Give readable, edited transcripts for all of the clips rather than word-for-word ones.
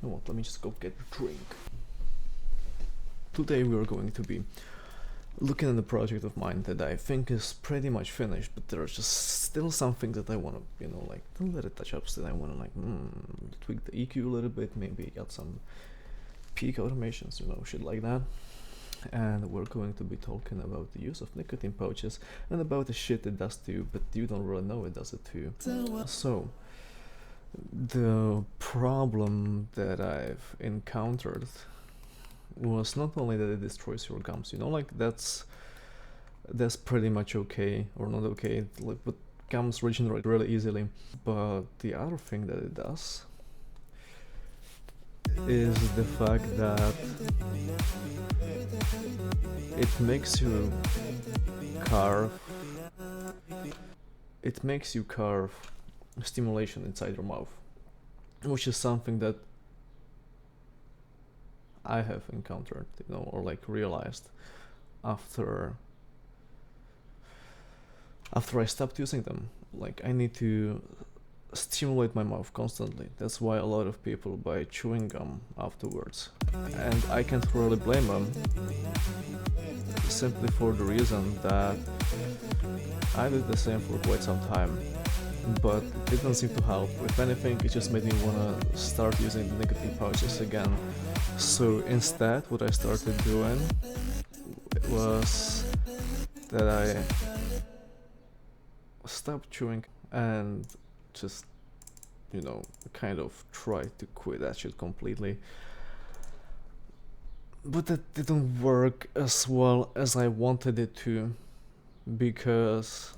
know what, let me just go get a drink. Today we are going to be looking at a project of mine that I think is pretty much finished, but there's just still something that I want to, like, do little touch-ups that I want to, like, tweak the EQ a little bit, maybe add some peak automations, shit like that. And we're going to be talking about the use of nicotine pouches and about the shit it does to you, but you don't really know it does it to you. So, the problem that I've encountered was not only that it destroys your gums, like that's pretty much okay, or not okay, like, but gums regenerate really easily. But the other thing that it does is the fact that it makes you carve stimulation inside your mouth, which is something that I have encountered, or like realized after I stopped using them. Like, I need to stimulate my mouth constantly. That's why a lot of people buy chewing gum afterwards, and I can't really blame them, simply for the reason that I did the same for quite some time, but it didn't seem to help. If anything, it just made me wanna start using the nicotine pouches again. So instead, what I started doing was that I stopped chewing and just, kind of tried to quit that shit completely. But that didn't work as well as I wanted it to, because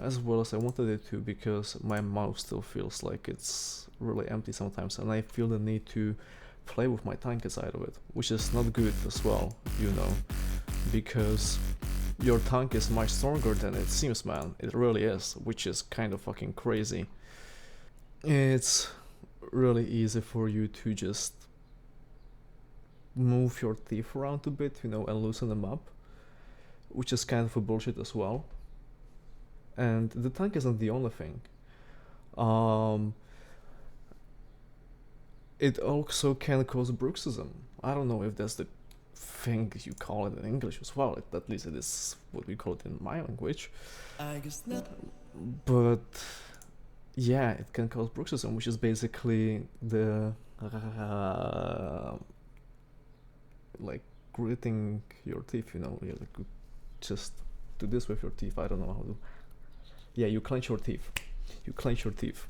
as well as I wanted it to, because my mouth still feels like it's really empty sometimes, and I feel the need to play with my tongue inside of it, which is not good as well, because your tongue is much stronger than it seems, man. It really is, which is kind of fucking crazy. It's really easy for you to just move your teeth around a bit, and loosen them up, which is kind of a bullshit as well. And the tongue isn't the only thing. It also can cause bruxism. I don't know if that's the thing you call it in English as well. At least it is what we call it in my language. I guess not. But yeah, it can cause bruxism, which is basically the like gritting your teeth. You like just do this with your teeth. I don't know how to. Yeah, you clench your teeth. You clench your teeth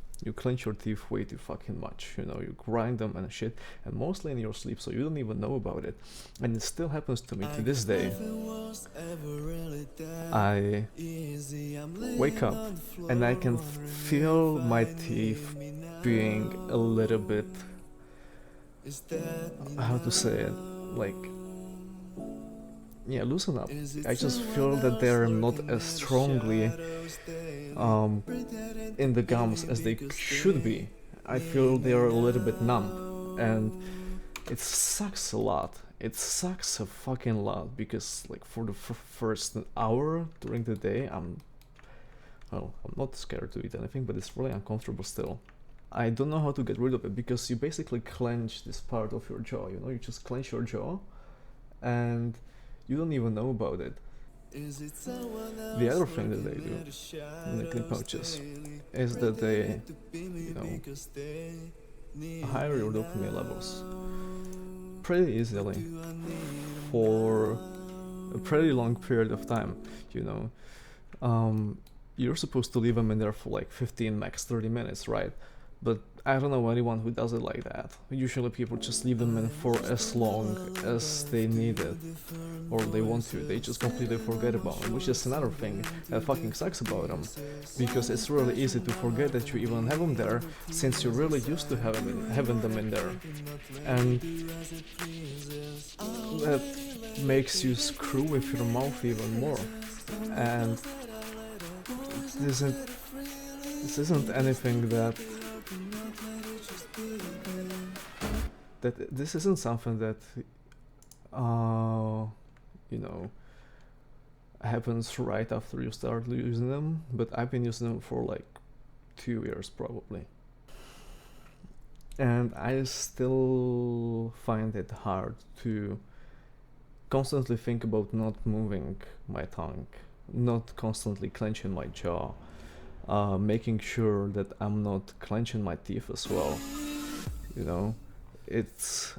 way too fucking much, you grind them and shit, and mostly in your sleep, so you don't even know about it. And it still happens to me to this day. I wake up and I can feel my teeth being a little bit, how to say it, like, loosen up. I just feel that they're not as strongly in the gums as they should be. I feel they are a little bit numb, and it sucks a lot. It sucks a fucking lot, because like for the first hour during the day, I'm not scared to eat anything, but it's really uncomfortable still. I don't know how to get rid of it, because you basically clench this part of your jaw, you just clench your jaw, and you don't even know about it. The other thing that they do in nicotine pouches is that they, higher your dopamine levels pretty easily for a pretty long period of time. You're supposed to leave them in there for like 15, max 30 minutes, right? But I don't know anyone who does it like that. Usually people just leave them in for as long as they need it, or they want to. They just completely forget about them, which is another thing that fucking sucks about them, because it's really easy to forget that you even have them there, since you're really used to having them in there. And that makes you screw with your mouth even more. And this isn't anything this isn't something that happens right after you start using them, but I've been using them for like 2 years probably. And I still find it hard to constantly think about not moving my tongue, not constantly clenching my jaw, making sure that I'm not clenching my teeth as well. You know, it's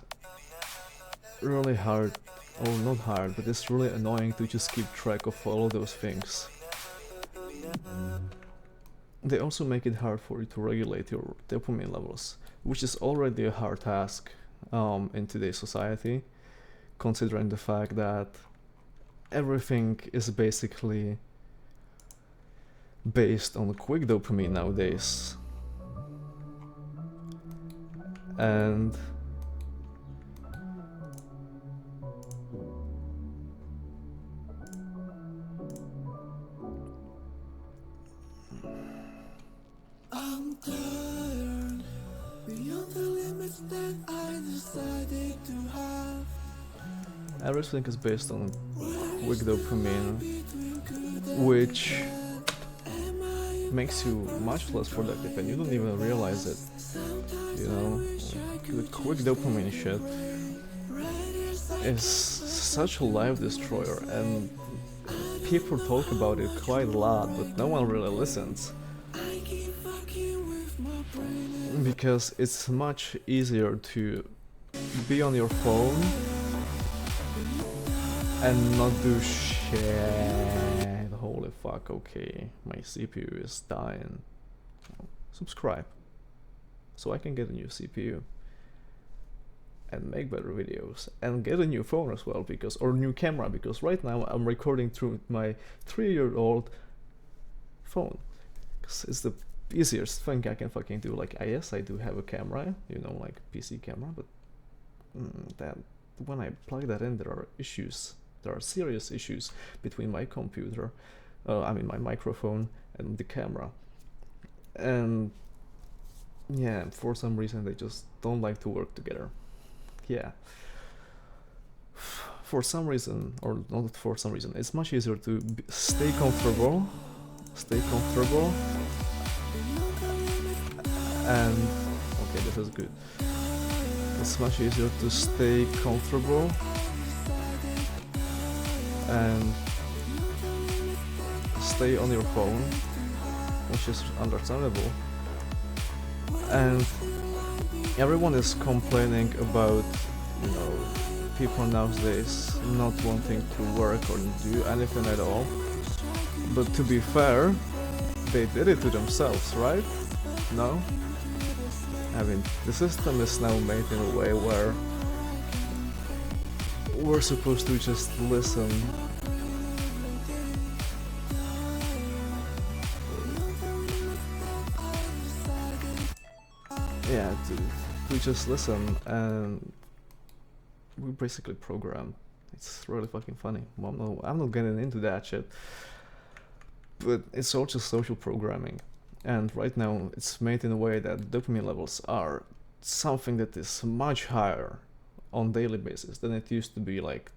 really hard, or not hard, but it's really annoying to just keep track of all of those things. They also make it hard for you to regulate your dopamine levels, which is already a hard task in today's society, considering the fact that everything is basically based on quick dopamine nowadays. And I'm tired beyond the limits that I decided to have. Everything is based on quick dopamine, which makes you much less productive and you don't even realize it. You know, the quick dopamine shit is such a life destroyer, and people talk about it quite a lot, but no one really listens. Because it's much easier to be on your phone and not do shit. Holy fuck, okay, my CPU is dying. Subscribe so I can get a new CPU and make better videos and get a new phone as well, because, or new camera, because right now I'm recording through my 3-year-old phone, because it's the easiest thing I can fucking do. Like, yes, I do have a camera, you know, like PC camera, but that when I plug that in, there are issues. There are serious issues between my computer, my microphone and the camera. And yeah, for some reason they just don't like to work together. Yeah. For some reason, or not for some reason, it's much easier to stay comfortable, and okay, this is good. It's much easier to stay comfortable and stay on your phone, which is understandable. And everyone is complaining about, you know, people nowadays not wanting to work or do anything at all. But to be fair, they did it to themselves, right? No? I mean, the system is now made in a way where we're supposed to just listen. Yeah, to just listen, and we basically program. It's really fucking funny. Well, I'm not getting into that shit, but it's all just social programming. And right now it's made in a way that dopamine levels are something that is much higher on daily basis than it used to be like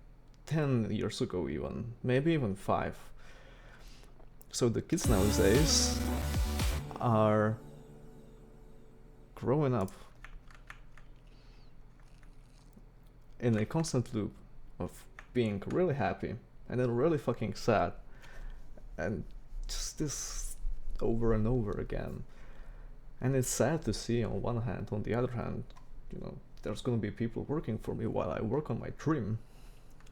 10 years ago, even maybe even 5. So the kids nowadays are growing up in a constant loop of being really happy and then really fucking sad, and just this over and over again. And it's sad to see on one hand. On the other hand, you know, there's gonna be people working for me while I work on my dream,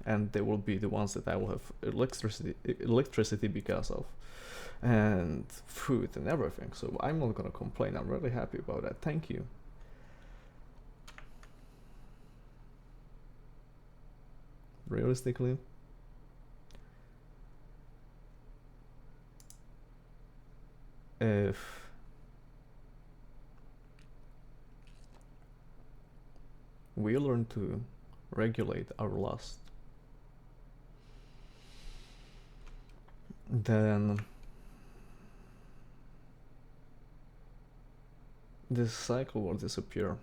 and they will be the ones that I will have electricity because of, and food and everything. So I'm not gonna complain. I'm really happy about that. Thank you. Realistically, if we learn to regulate our lust, then this cycle will disappear.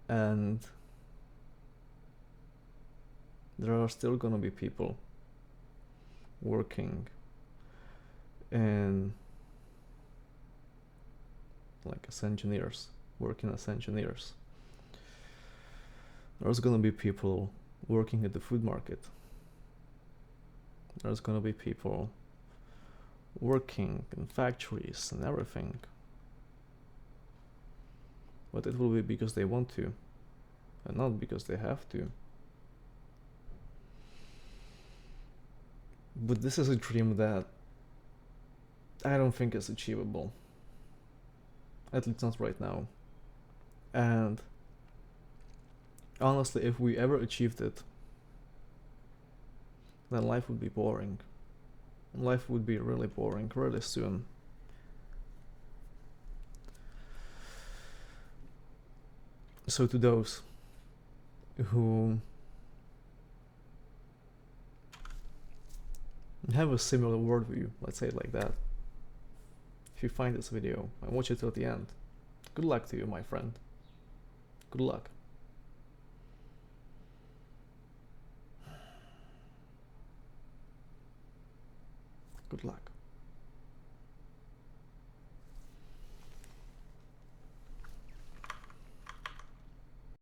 And there are still gonna be people working in, like, as engineers, working as engineers. There's gonna be people working at the food market. There's gonna be people working in factories and everything. But it will be because they want to, and not because they have to. But this is a dream that I don't think is achievable. At least not right now. And honestly, if we ever achieved it, then life would be boring. Life would be really boring really soon. So to those who have a similar worldview, let's say it like that, if you find this video and watch it till the end, good luck to you, my friend. Good luck. Good luck.